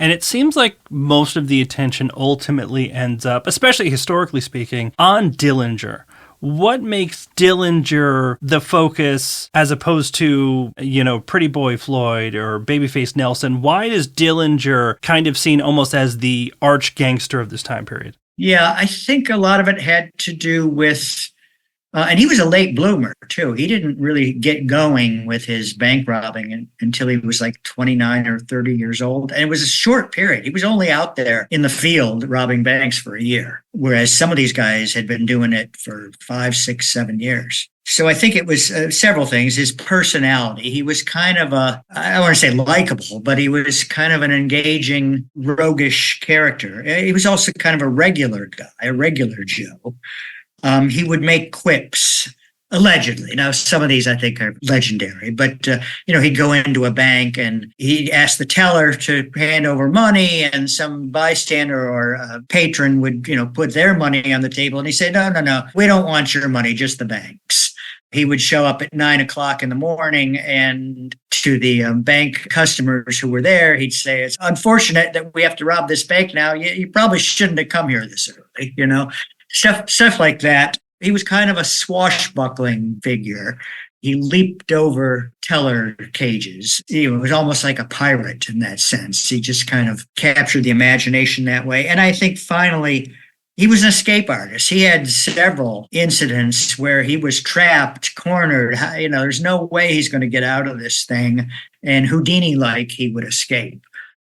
And it seems like most of the attention ultimately ends up, especially historically speaking, on Dillinger. What makes Dillinger the focus as opposed to, Pretty Boy Floyd or Babyface Nelson? Why is Dillinger kind of seen almost as the arch gangster of this time period? Yeah, I think a lot of it had to do with, and he was a late bloomer too. He didn't really get going with his bank robbing until he was like 29 or 30 years old. And it was a short period. He was only out there in the field robbing banks for a year, whereas some of these guys had been doing it for 5, 6, 7 years. So I think it was several things. His personality. He was kind of I don't want to say likable, but he was kind of an engaging, roguish character. He was also kind of a regular guy, a regular Joe. He would make quips, allegedly. Now, some of these I think are legendary, but, he'd go into a bank and he'd ask the teller to hand over money, and some bystander or a patron would, put their money on the table, and he'd say, no, we don't want your money, just the bank's. He would show up at 9 o'clock in the morning, and to the bank customers who were there, he'd say, "It's unfortunate that we have to rob this bank now. You probably shouldn't have come here this early," stuff like that. He was kind of a swashbuckling figure. He leaped over teller cages. He was almost like a pirate in that sense. He just kind of captured the imagination that way. And I think finally, he was an escape artist. He had several incidents where he was trapped, cornered. There's no way he's going to get out of this thing. And Houdini-like, he would escape.